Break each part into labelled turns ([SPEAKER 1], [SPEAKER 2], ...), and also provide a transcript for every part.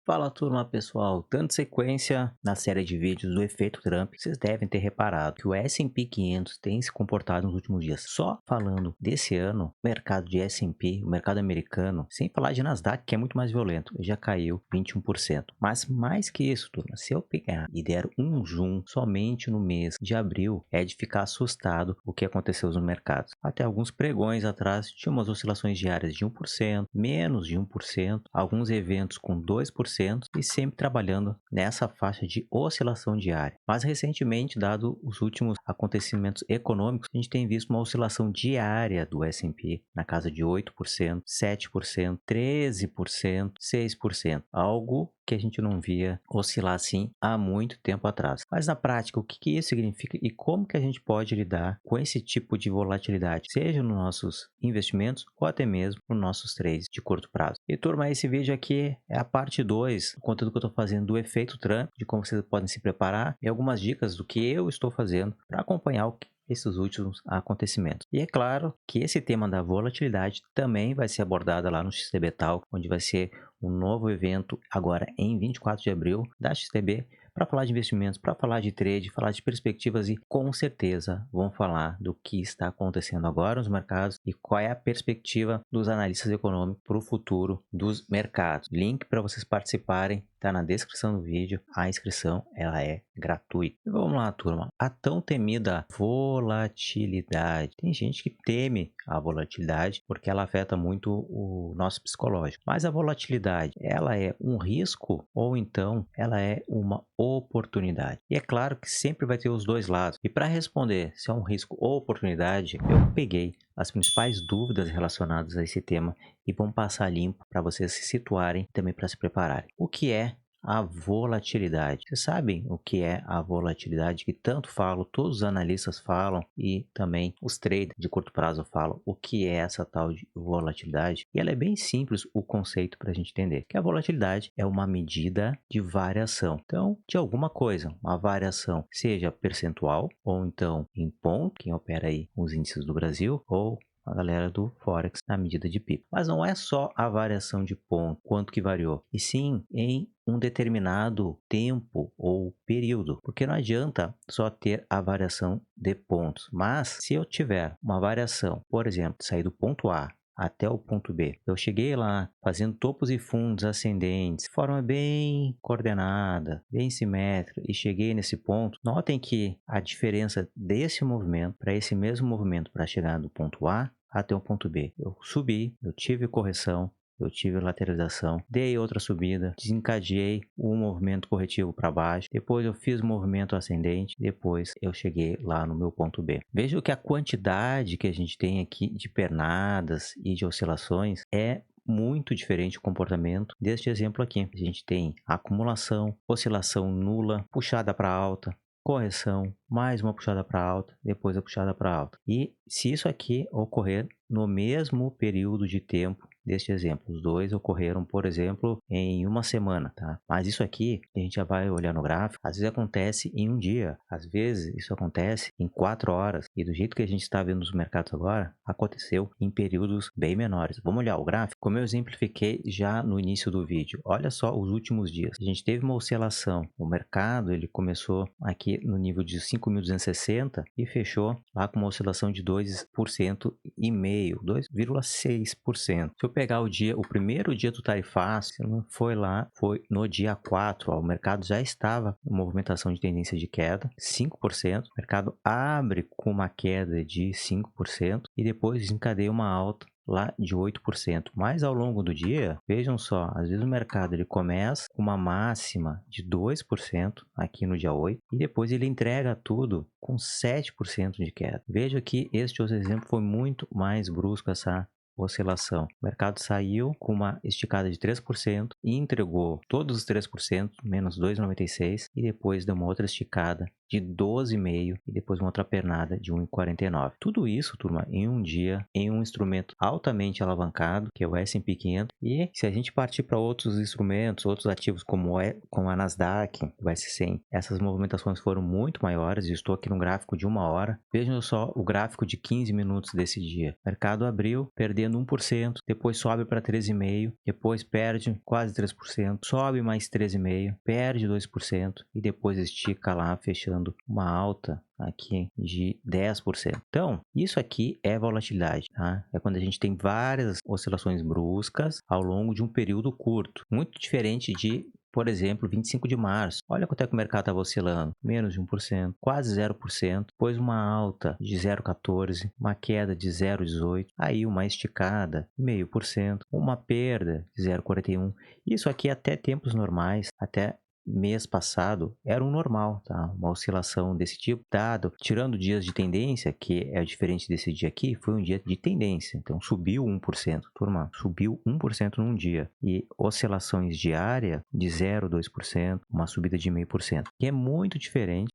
[SPEAKER 1] Fala turma pessoal, dando sequência na série de vídeos do efeito Trump, vocês devem ter reparado que o S&P 500 tem se comportado nos últimos dias. Só falando desse ano, o mercado de S&P, o mercado americano, sem falar de Nasdaq, que é muito mais violento, já caiu 21%. Mas mais que isso, turma, se eu pegar e der um zoom somente no mês de abril, é de ficar assustado o que aconteceu nos mercados. Até alguns pregões atrás tinha umas oscilações diárias de 1%, menos de 1%, alguns eventos com 2%, e sempre trabalhando nessa faixa de oscilação diária. Mas recentemente, dado os últimos acontecimentos econômicos, a gente tem visto uma oscilação diária do S&P na casa de 8%, 7%, 13%, 6%, algo que a gente não via oscilar assim há muito tempo atrás. Mas na prática, o que isso significa e como que a gente pode lidar com esse tipo de volatilidade, seja nos nossos investimentos ou até mesmo nos nossos trades de curto prazo. E turma, esse vídeo aqui é a parte 2 do conteúdo que eu estou fazendo do efeito Trump, de como vocês podem se preparar e algumas dicas do que eu estou fazendo para acompanhar esses últimos acontecimentos. E é claro que esse tema da volatilidade também vai ser abordado lá no XTB Talk, onde vai ser um novo evento agora em 24 de abril da XTB, para falar de investimentos, para falar de trade, falar de perspectivas e com certeza vão falar do que está acontecendo agora nos mercados e qual é a perspectiva dos analistas econômicos para o futuro dos mercados. Link para vocês participarem está na descrição do vídeo. A inscrição ela é gratuita. E vamos lá, turma. A tão temida volatilidade. Tem gente que teme a volatilidade porque ela afeta muito o nosso psicológico. Mas a volatilidade, ela é um risco ou então ela é uma oportunidade? E é claro que sempre vai ter os dois lados. E para responder se é um risco ou oportunidade, eu peguei as principais dúvidas relacionadas a esse tema e vamos passar limpo para vocês se situarem e também para se prepararem. O que é a volatilidade? Vocês sabem o que é a volatilidade que tanto falam, todos os analistas falam e também os traders de curto prazo falam o que é essa tal de volatilidade? E ela é bem simples o conceito para a gente entender, que a volatilidade é uma medida de variação, então de alguma coisa, uma variação, seja percentual ou então em ponto, quem opera aí os índices do Brasil, ou a galera do Forex na medida de pico. Mas não é só a variação de ponto, quanto que variou, e sim em um determinado tempo ou período, porque não adianta só ter a variação de pontos, mas se eu tiver uma variação, por exemplo, sair do ponto A até o ponto B. Eu cheguei lá fazendo topos e fundos ascendentes, de forma bem coordenada, bem simétrica, e cheguei nesse ponto. Notem que a diferença desse movimento para esse mesmo movimento para chegar do ponto A até o ponto B. Eu subi, eu tive correção, eu tive lateralização, dei outra subida, desencadeei o movimento corretivo para baixo, depois eu fiz o movimento ascendente, depois eu cheguei lá no meu ponto B. Veja que a quantidade que a gente tem aqui de pernadas e de oscilações é muito diferente o comportamento deste exemplo aqui. A gente tem acumulação, oscilação nula, puxada para alta, correção, mais uma puxada para alta, depois a puxada para alta. E se isso aqui ocorrer no mesmo período de tempo deste exemplo, os dois ocorreram, por exemplo, em uma semana, tá? Mas isso aqui, a gente já vai olhar no gráfico, às vezes acontece em um dia, às vezes isso acontece em 4 horas, e do jeito que a gente está vendo nos mercados agora, aconteceu em períodos bem menores. Vamos olhar o gráfico, como eu exemplifiquei já no início do vídeo. Olha só os últimos dias. A gente teve uma oscilação, o mercado ele começou aqui no nível de 5.260 e fechou lá com uma oscilação de 2% e meio, 2,6%. Se eu pegar o primeiro dia do tarifácio, foi lá, foi no dia 4, ó, o mercado já estava em movimentação de tendência de queda, 5%, o mercado abre com uma queda de 5% e depois desencadeia uma alta lá de 8%, mas ao longo do dia, vejam só, às vezes o mercado ele começa com uma máxima de 2% aqui no dia 8 e depois ele entrega tudo com 7% de queda. Veja que este outro exemplo foi muito mais brusco essa oscilação. O mercado saiu com uma esticada de 3% e entregou todos os 3%, menos 2,96, e depois deu uma outra esticada de 12,5 e depois uma outra pernada de 1,49. Tudo isso, turma, em um dia, em um instrumento altamente alavancado, que é o S&P 500. E se a gente partir para outros instrumentos, outros ativos como a Nasdaq, o S100, essas movimentações foram muito maiores. Eu estou aqui no gráfico de 1 hora. Vejam só o gráfico de 15 minutos desse dia. O mercado abriu perdendo 1%, depois sobe para 13,5%, depois perde quase 3%, sobe mais 13,5%, perde 2% e depois estica lá, fechando uma alta aqui de 10%. Então, isso aqui é volatilidade, tá? É quando a gente tem várias oscilações bruscas ao longo de um período curto, muito diferente de, por exemplo, 25 de março. Olha quanto é que o mercado estava oscilando. Menos de 1%, quase 0%, depois uma alta de 0,14%, uma queda de 0,18%, aí uma esticada, 0,5%, uma perda de 0,41%. Isso aqui até tempos normais, até mês passado era um normal, tá? Uma oscilação desse tipo, dado, tirando dias de tendência, que é diferente desse dia aqui, foi um dia de tendência, então subiu 1%, turma, subiu 1% num dia, e oscilações diárias de 0,2%, uma subida de 0,5%, que é muito diferente,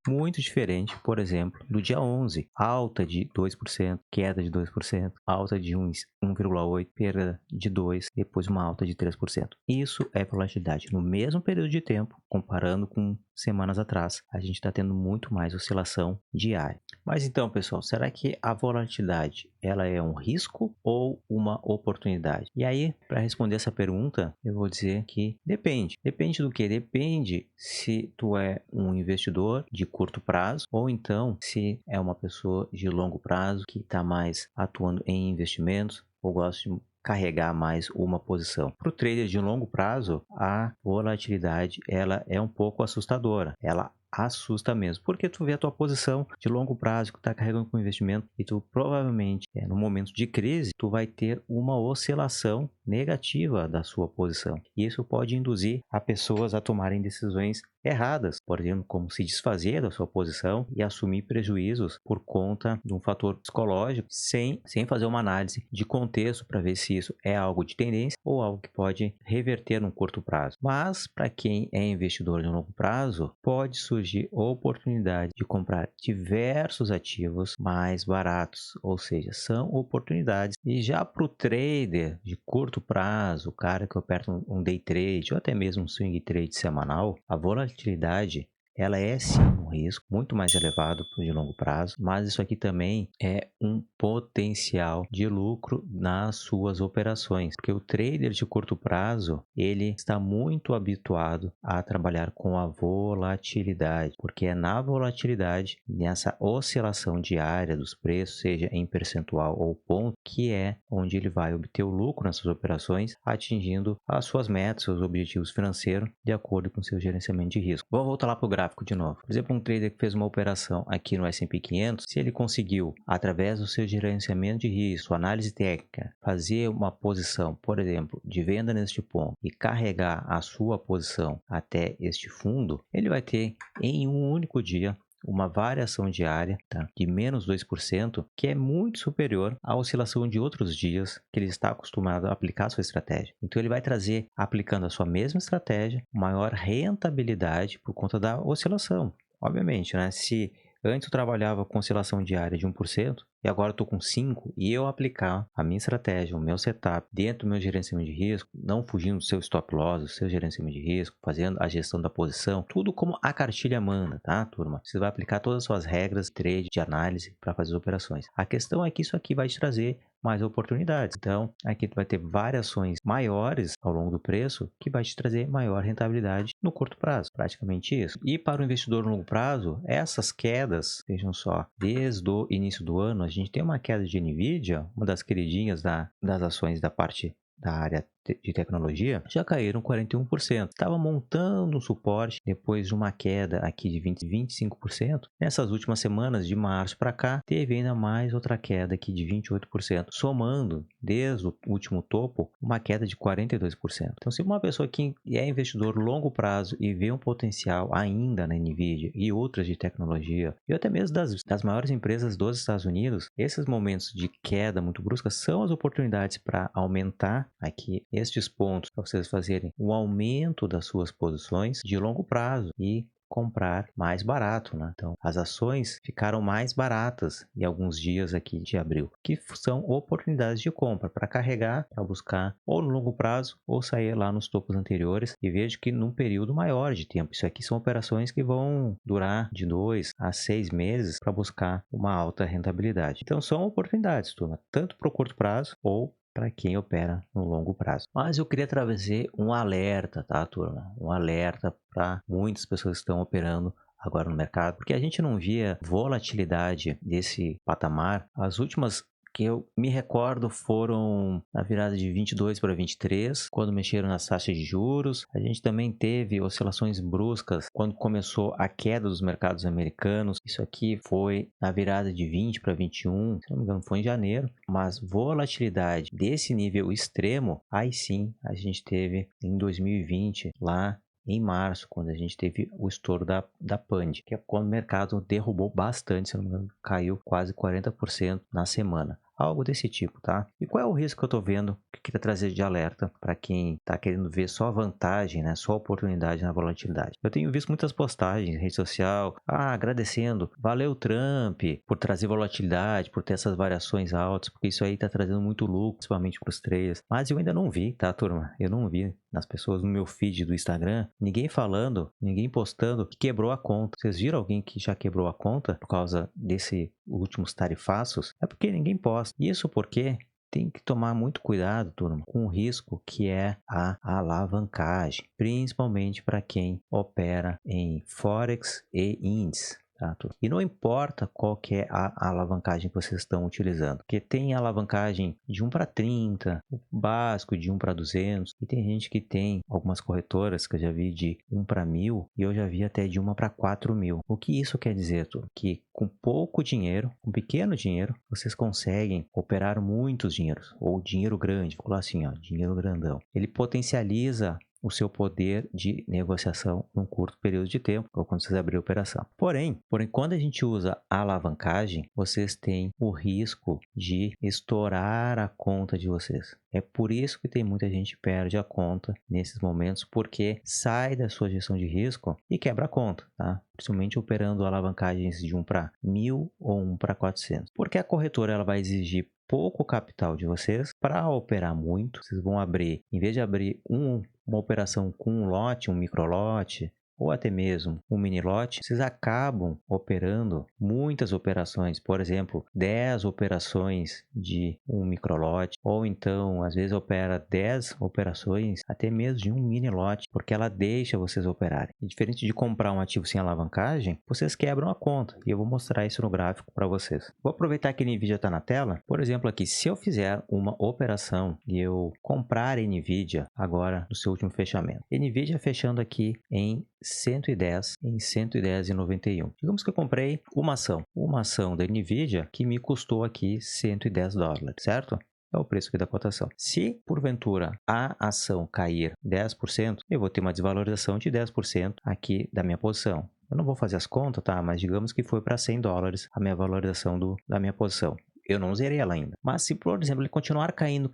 [SPEAKER 1] por exemplo, do dia 11, alta de 2%, queda de 2%, alta de 1,8%, perda de 2%, depois uma alta de 3%. Isso é volatilidade. No mesmo período de tempo, comparando com semanas atrás, a gente está tendo muito mais oscilação diária. Mas então, pessoal, será que a volatilidade ela é um risco ou uma oportunidade? E aí, para responder essa pergunta, eu vou dizer que depende. Depende do que? Depende se tu é um investidor de curto prazo ou então se é uma pessoa de longo prazo que está mais atuando em investimentos ou gosta de carregar mais uma posição. Para o trader de longo prazo, a volatilidade ela é um pouco assustadora. Ela assusta mesmo, porque tu vê a tua posição de longo prazo que tu está carregando com investimento e tu provavelmente, no momento de crise, tu vai ter uma oscilação negativa da sua posição. E isso pode induzir a pessoas a tomarem decisões erradas, por exemplo, como se desfazer da sua posição e assumir prejuízos por conta de um fator psicológico, sem fazer uma análise de contexto para ver se isso é algo de tendência ou algo que pode reverter num curto prazo. Mas para quem é investidor de longo prazo, pode surgir oportunidade de comprar diversos ativos mais baratos, ou seja, são oportunidades. E já para o trader de curto prazo, o cara que opera um day trade ou até mesmo um swing trade semanal, a volatilidade ela é sim um risco muito mais elevado para o de longo prazo, mas isso aqui também é um potencial de lucro nas suas operações, porque o trader de curto prazo ele está muito habituado a trabalhar com a volatilidade, porque é na volatilidade, nessa oscilação diária dos preços, seja em percentual ou ponto, que é onde ele vai obter o lucro nessas operações, atingindo as suas metas, seus objetivos financeiros, de acordo com seu gerenciamento de risco. Vou voltar lá para o gráfico de novo. Por exemplo, um trader que fez uma operação aqui no S&P 500, se ele conseguiu, através do seu gerenciamento de risco, análise técnica, fazer uma posição, por exemplo, de venda neste ponto e carregar a sua posição até este fundo, ele vai ter em um único dia uma variação diária, tá, de menos 2%, que é muito superior à oscilação de outros dias que ele está acostumado a aplicar a sua estratégia. Então ele vai trazer, aplicando a sua mesma estratégia, maior rentabilidade por conta da oscilação. Obviamente, né? Se antes eu trabalhava com oscilação diária de 1% e agora estou com 5% e eu aplicar a minha estratégia, o meu setup dentro do meu gerenciamento de risco, não fugindo do seu stop loss, do seu gerenciamento de risco, fazendo a gestão da posição, tudo como a cartilha manda, tá, turma? Você vai aplicar todas as suas regras de trade, de análise para fazer as operações. A questão é que isso aqui vai te trazer mais oportunidades. Então, aqui tu vai ter variações maiores ao longo do preço que vai te trazer maior rentabilidade no curto prazo, praticamente isso. E para o investidor no longo prazo, essas quedas, vejam só, desde o início do ano, a gente tem uma queda de Nvidia, uma das queridinhas das ações da parte da área de tecnologia, já caíram 41%. Estava montando um suporte depois de uma queda aqui de 25%. Nessas últimas semanas, de março para cá, teve ainda mais outra queda aqui de 28%, somando desde o último topo uma queda de 42%. Então, se uma pessoa que é investidor longo prazo e vê um potencial ainda na Nvidia e outras de tecnologia, e até mesmo das maiores empresas dos Estados Unidos, esses momentos de queda muito brusca são as oportunidades para aumentar aqui estes pontos, para vocês fazerem o aumento das suas posições de longo prazo e comprar mais barato, né? Então, as ações ficaram mais baratas em alguns dias aqui de abril, que são oportunidades de compra para carregar, para buscar ou no longo prazo ou sair lá nos topos anteriores e vejo que num período maior de tempo. Isso aqui são operações que vão durar de 2 a 6 meses para buscar uma alta rentabilidade. Então, são oportunidades, turma, tanto para o curto prazo ou para quem opera no longo prazo. Mas eu queria trazer um alerta, tá, turma? Um alerta para muitas pessoas que estão operando agora no mercado, porque a gente não via volatilidade desse patamar. As últimas que eu me recordo foram na virada de 22 para 23, quando mexeram nas taxas de juros. A gente também teve oscilações bruscas quando começou a queda dos mercados americanos. Isso aqui foi na virada de 20 para 21, se não me engano foi em janeiro. Mas volatilidade desse nível extremo, aí sim a gente teve em 2020, lá em março, quando a gente teve o estouro da Pand, que é quando o mercado derrubou bastante, se não me engano, caiu quase 40% na semana. Algo desse tipo, tá? E qual é o risco que eu estou vendo que eu queria trazer de alerta para quem está querendo ver só vantagem, né? Só oportunidade na volatilidade? Eu tenho visto muitas postagens em rede social, agradecendo, valeu Trump por trazer volatilidade, por ter essas variações altas, porque isso aí está trazendo muito lucro, principalmente para os traders. Mas eu ainda não vi, tá, turma? Eu não vi nas pessoas no meu feed do Instagram, ninguém falando, ninguém postando que quebrou a conta. Vocês viram alguém que já quebrou a conta por causa desses últimos tarifaços? É porque ninguém posta. Isso porque tem que tomar muito cuidado, turma, com o risco que é a alavancagem, principalmente para quem opera em Forex e índice. Tá, e não importa qual que é a alavancagem que vocês estão utilizando, porque tem alavancagem de 1 para 30, o básico de 1 para 200, e tem gente que tem algumas corretoras que eu já vi de 1 para 1000 e eu já vi até de 1 para 4000. O que isso quer dizer, turma? Que com pouco dinheiro, com pequeno dinheiro, vocês conseguem operar muitos dinheiros, ou dinheiro grande, vou falar assim, ó, dinheiro grandão. Ele potencializa o seu poder de negociação num curto período de tempo, ou quando vocês abrirem a operação. Porém, quando a gente usa alavancagem, vocês têm o risco de estourar a conta de vocês. É por isso que tem muita gente que perde a conta nesses momentos, porque sai da sua gestão de risco e quebra a conta, tá? Principalmente operando alavancagens de 1 para 1000 ou 1 para 400. Porque a corretora ela vai exigir pouco capital de vocês para operar muito. Vocês vão abrir, em vez de abrir uma operação com um lote, um microlote, ou até mesmo um mini lote, vocês acabam operando muitas operações, por exemplo, 10 operações de um microlote, ou então às vezes opera 10 operações até mesmo de um mini lote, porque ela deixa vocês operarem. E diferente de comprar um ativo sem alavancagem, vocês quebram a conta, e eu vou mostrar isso no gráfico para vocês. Vou aproveitar que a Nvidia está na tela, por exemplo aqui, se eu fizer uma operação e eu comprar a Nvidia agora no seu último fechamento, Nvidia fechando aqui em 110 em 110,91. Digamos que eu comprei uma ação da Nvidia que me custou aqui $110, certo? É o preço aqui da cotação. Se, porventura, a ação cair 10%, eu vou ter uma desvalorização de 10% aqui da minha posição. Eu não vou fazer as contas, tá? Mas digamos que foi para $100 a minha valorização da minha posição. Eu não zerei ela ainda. Mas se, por exemplo, ele continuar caindo,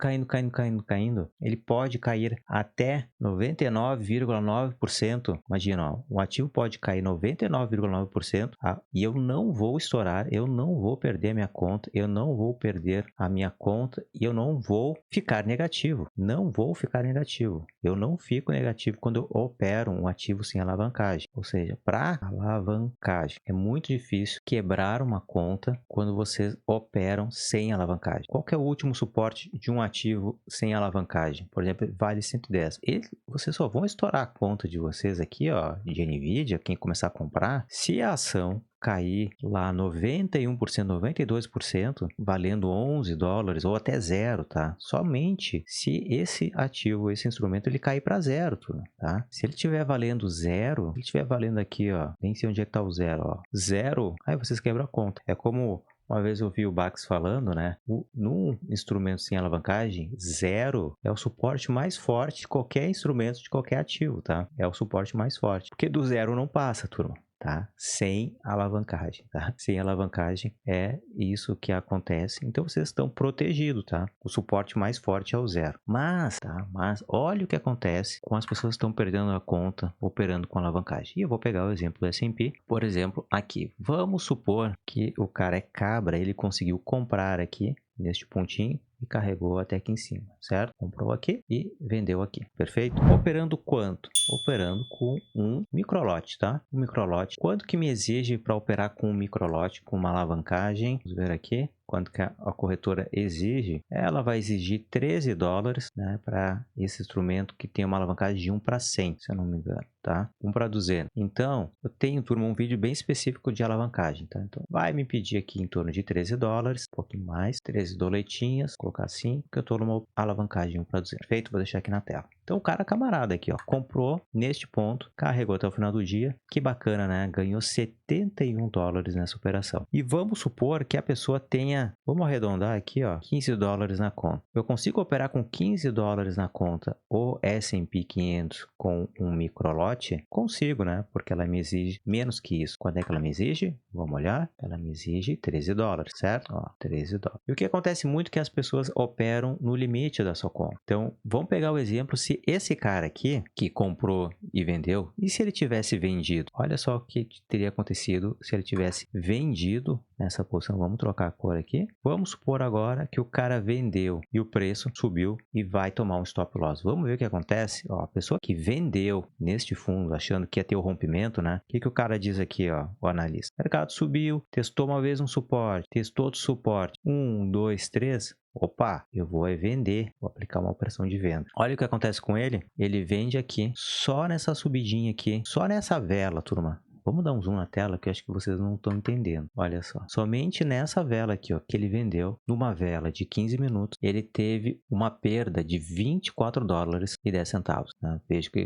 [SPEAKER 1] ele pode cair até 99,9%. Imagina, ó, o ativo pode cair 99,9%, tá? E eu não vou estourar, eu não vou perder a minha conta, eu não vou perder a minha conta e eu não vou ficar negativo. Não vou ficar negativo. Eu não fico negativo quando eu opero um ativo sem alavancagem. Ou seja, para alavancagem, é muito difícil quebrar uma conta quando vocês operam sem alavancagem. Qual que é o último suporte de um ativo sem alavancagem? Por exemplo, vale 110. Vocês só vão estourar a conta de vocês aqui, ó, de Nvidia, quem começar a comprar, se a ação cair lá 91%, 92%, valendo $11 ou até zero, tá? Somente se esse ativo, esse instrumento, ele cair para zero, tá? Se ele estiver valendo zero, ele estiver valendo aqui, ó, nem sei onde é que tá o zero, ó, zero, aí vocês quebram a conta. É como uma vez eu ouvi o Bax falando, né? Num instrumento sem alavancagem, zero é o suporte mais forte de qualquer instrumento, de qualquer ativo, tá? É o suporte mais forte. Porque do zero não passa, turma. tá? Sem alavancagem, tá? Sem alavancagem é isso que acontece. Então vocês estão protegidos, tá? O suporte mais forte é o 0. Mas, tá? Mas olha o que acontece com as pessoas que estão perdendo a conta operando com alavancagem. E eu vou pegar o exemplo do S&P, por exemplo, aqui. Vamos supor que o cara é cabra, ele conseguiu comprar aqui neste pontinho e carregou até aqui em cima, certo? Comprou aqui e vendeu aqui, perfeito? Operando quanto? Operando com um microlote, tá? Um microlote. Quanto que me exige para operar com um microlote, com uma alavancagem? Vamos ver aqui. Quanto que a corretora exige? Ela vai exigir $13, né, para esse instrumento que tem uma alavancagem de 1 para 100, se eu não me engano, tá? 1 para 200. Então, eu tenho, turma, um vídeo bem específico de alavancagem, tá? Então, vai me pedir aqui em torno de $13, um pouquinho mais, 13 doletinhas, colocar assim, porque eu estou numa alavancagem de 1 para 200. Perfeito? Vou deixar aqui na tela. Então, o cara camarada aqui, ó, comprou neste ponto, carregou até o final do dia. Que bacana, né? Ganhou $71 nessa operação. E vamos supor que a pessoa tenha, vamos arredondar aqui, ó, $15 na conta. Eu consigo operar com $15 na conta o S&P 500 com um microlote? Consigo, né? Porque ela me exige menos que isso. Quando é que ela me exige? Vamos olhar. Ela me exige $13, certo? Ó, $13. E o que acontece muito é que as pessoas operam no limite da sua conta. Então, vamos pegar o exemplo se esse cara aqui, que comprou e vendeu, e se ele tivesse vendido? Olha só o que teria acontecido se ele tivesse vendido nessa posição. Vamos trocar a cor aqui. Vamos supor agora que o cara vendeu e o preço subiu e vai tomar um stop loss. Vamos ver o que acontece? Ó, a pessoa que vendeu neste fundo, achando que ia ter o rompimento, né? O que o cara diz aqui, ó, o analista? O mercado subiu, testou uma vez um suporte, testou outro suporte. 1, 2, 3... Opa, eu vou vender, vou aplicar uma operação de venda. Olha o que acontece com ele. Ele vende aqui, só nessa subidinha aqui, só nessa vela, turma. Vamos dar um zoom na tela que eu acho que vocês não estão entendendo. Olha só. Somente nessa vela aqui, ó, que ele vendeu, numa vela de 15 minutos, ele teve uma perda de $24,10. Né? Veja que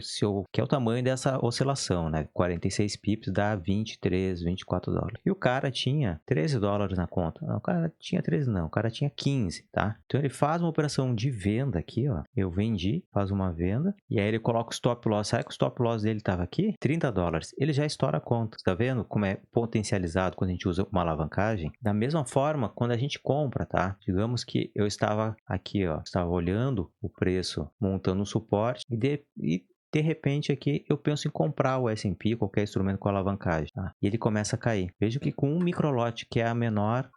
[SPEAKER 1] é o tamanho dessa oscilação, né? 46 pips dá 23, $24. E o cara tinha $13 na conta. Não, o cara tinha 13 não, o cara tinha 15, tá? Então ele faz uma operação de venda aqui, ó. Eu vendi, faz uma venda, e aí ele coloca o stop loss. Sabe que o stop loss dele estava aqui? $30. Ele já estoura a conta. Tá vendo como é potencializado quando a gente usa uma alavancagem? Da mesma forma, quando a gente compra, tá? Digamos que eu estava aqui, ó, estava olhando o preço, montando um suporte e de repente aqui eu penso em comprar o S&P, qualquer instrumento com alavancagem, tá? E ele começa a cair. Veja que com um microlote, que é a menor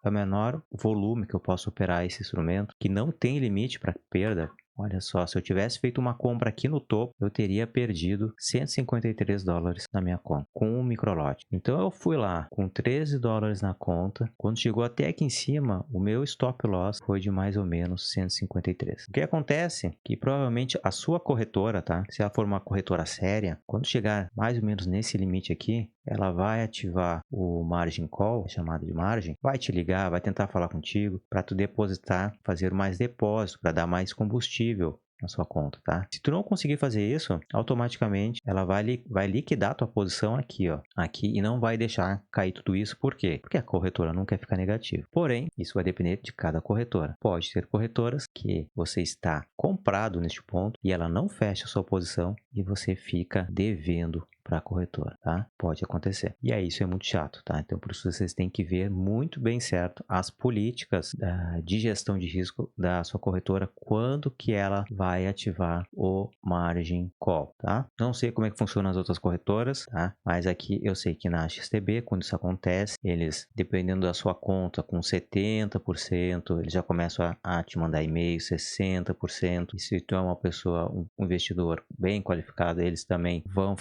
[SPEAKER 1] volume que eu posso operar esse instrumento, que não tem limite para perda. Olha só, se eu tivesse feito uma compra aqui no topo, eu teria perdido $153 na minha conta, com um microlote. Então eu fui lá com $13 na conta. Quando chegou até aqui em cima, o meu stop loss foi de mais ou menos 153. O que acontece? Que provavelmente a sua corretora, tá? Se ela for uma corretora séria, quando chegar mais ou menos nesse limite aqui, ela vai ativar o margin call, chamado de margem, vai te ligar, vai tentar falar contigo para tu depositar, fazer mais depósito, para dar mais combustível na sua conta, tá? Se tu não conseguir fazer isso, automaticamente ela vai liquidar a tua posição aqui, ó, aqui, e não vai deixar cair tudo isso. Por quê? Porque a corretora não quer ficar negativa. Porém, isso vai depender de cada corretora. Pode ter corretoras que você está comprado neste ponto e ela não fecha a sua posição e você fica devendo para a corretora, tá? Pode acontecer. E aí isso é muito chato, tá? Então por isso vocês têm que ver muito bem certo as políticas de gestão de risco da sua corretora, quando que ela vai ativar o margin call, tá? Não sei como é que funciona as outras corretoras, tá? Mas aqui eu sei que na XTB, quando isso acontece, eles, dependendo da sua conta, com 70%, eles já começam a te mandar e-mail, 60%. E se tu é uma pessoa, um investidor bem qualificado, eles também vão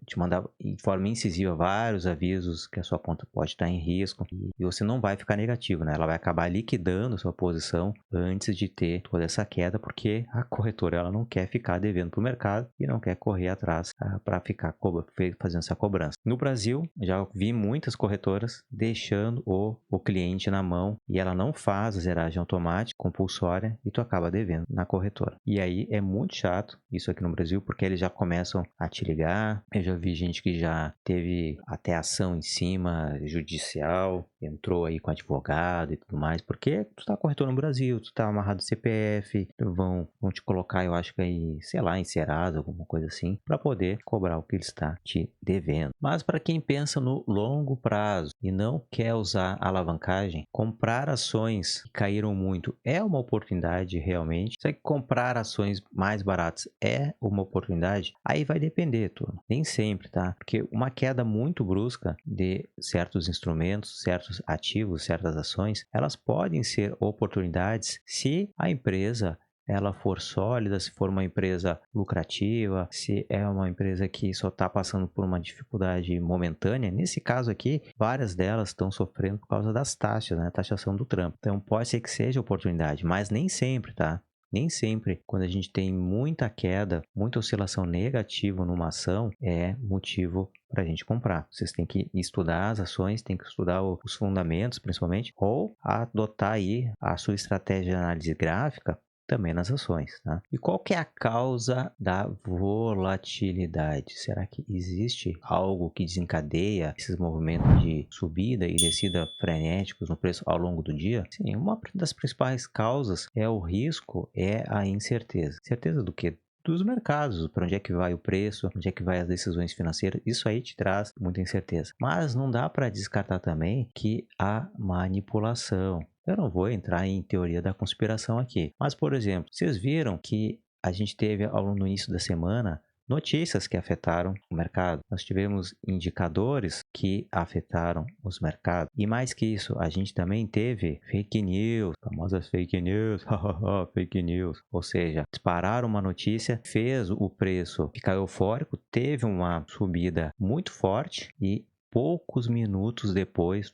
[SPEAKER 1] te mandar de forma incisiva vários avisos que a sua conta pode estar em risco, e você não vai ficar negativo, né? Ela vai acabar liquidando a sua posição antes de ter toda essa queda, porque a corretora ela não quer ficar devendo para o mercado e não quer correr atrás para ficar fazendo essa cobrança. No Brasil, já vi muitas corretoras deixando o cliente na mão e ela não faz a zeragem automática, compulsória, e tu acaba devendo na corretora. E aí é muito chato isso aqui no Brasil, porque eles já começam a te ligar, eles já vi gente que já teve até ação em cima, judicial, entrou aí com advogado e tudo mais, porque tu tá corretor no Brasil, tu tá amarrado ao CPF, vão te colocar, eu acho que aí, sei lá, em Serasa, alguma coisa assim, para poder cobrar o que ele está te devendo. Mas para quem pensa no longo prazo e não quer usar alavancagem, comprar ações que caíram muito é uma oportunidade realmente. Será que comprar ações mais baratas é uma oportunidade? Aí vai depender, turma. Nem sempre, tá? Porque uma queda muito brusca de certos instrumentos, certos ativos, certas ações, elas podem ser oportunidades se a empresa ela for sólida, se for uma empresa lucrativa, se é uma empresa que só está passando por uma dificuldade momentânea. Nesse caso aqui, várias delas estão sofrendo por causa das taxas, né? A taxação do Trump. Então pode ser que seja oportunidade, mas nem sempre, tá? Nem sempre, quando a gente tem muita queda, muita oscilação negativa numa ação, é motivo para a gente comprar. Vocês têm que estudar as ações, têm que estudar os fundamentos, principalmente, ou adotar aí a sua estratégia de análise gráfica também nas ações, tá? E qual que é a causa da volatilidade? Será que existe algo que desencadeia esses movimentos de subida e descida frenéticos no preço ao longo do dia? Sim, uma das principais causas é o risco, é a incerteza. Certeza do quê? Dos mercados, para onde é que vai o preço, onde é que vai as decisões financeiras, isso aí te traz muita incerteza. Mas não dá para descartar também que há manipulação. Eu não vou entrar em teoria da conspiração aqui, mas, por exemplo, vocês viram que a gente teve no início da semana notícias que afetaram o mercado. Nós tivemos indicadores que afetaram os mercados. E mais que isso, a gente também teve fake news, famosas fake news, fake news. Ou seja, dispararam uma notícia, fez o preço ficar eufórico, teve uma subida muito forte e poucos minutos depois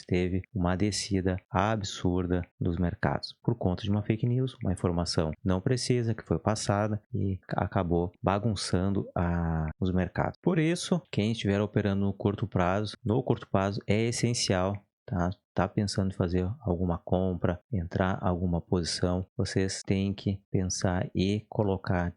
[SPEAKER 1] teve uma descida absurda dos mercados por conta de uma fake news, uma informação não precisa que foi passada e acabou bagunçando os mercados. Por isso, quem estiver operando no curto prazo é essencial, tá pensando em fazer alguma compra, entrar alguma posição, vocês têm que pensar e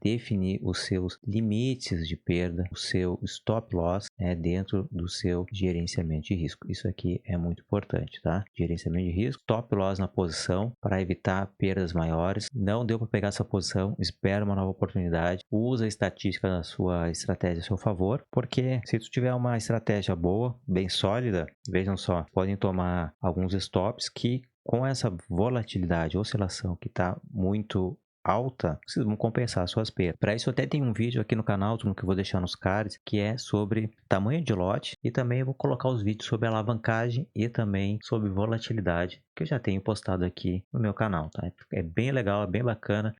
[SPEAKER 1] definir os seus limites de perda, o seu stop loss, dentro do seu gerenciamento de risco. Isso aqui é muito importante, tá? Gerenciamento de risco, stop loss na posição para evitar perdas maiores. Não deu para pegar essa posição, espera uma nova oportunidade, usa a estatística na sua estratégia a seu favor, porque se tu tiver uma estratégia boa, bem sólida, vejam só, podem tomar alguns stops que com essa volatilidade, oscilação que está muito alta, vocês vão compensar suas perdas. Para isso até tem um vídeo aqui no canal, que eu vou deixar nos cards, que é sobre tamanho de lote e também eu vou colocar os vídeos sobre alavancagem e também sobre volatilidade, que eu já tenho postado aqui no meu canal, tá? É bem legal, é bem bacana,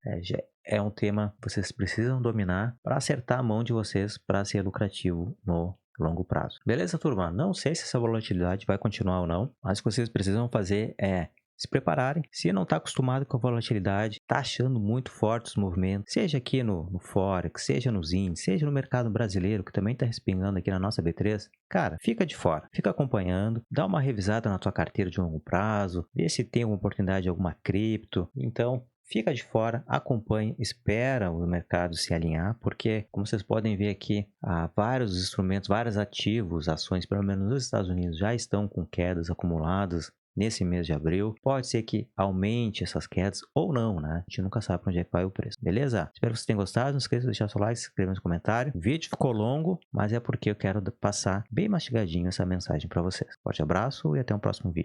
[SPEAKER 1] é um tema que vocês precisam dominar para acertar a mão de vocês para ser lucrativo no longo prazo. Beleza, turma? Não sei se essa volatilidade vai continuar ou não, mas o que vocês precisam fazer é se prepararem. Se não está acostumado com a volatilidade, está achando muito fortes os movimentos, seja aqui no Forex, seja nos índices, seja no mercado brasileiro, que também está respingando aqui na nossa B3, cara, fica de fora, fica acompanhando, dá uma revisada na tua carteira de longo prazo, vê se tem alguma oportunidade de alguma cripto. Então, fica de fora, acompanhe, espera o mercado se alinhar, porque, como vocês podem ver aqui, há vários instrumentos, vários ativos, ações, pelo menos nos Estados Unidos, já estão com quedas acumuladas nesse mês de abril. Pode ser que aumente essas quedas ou não, né? A gente nunca sabe para onde é que vai o preço, beleza? Espero que vocês tenham gostado. Não esqueça de deixar seu like, se inscrever no comentário. O vídeo ficou longo, mas é porque eu quero passar bem mastigadinho essa mensagem para vocês. Forte abraço e até o próximo vídeo.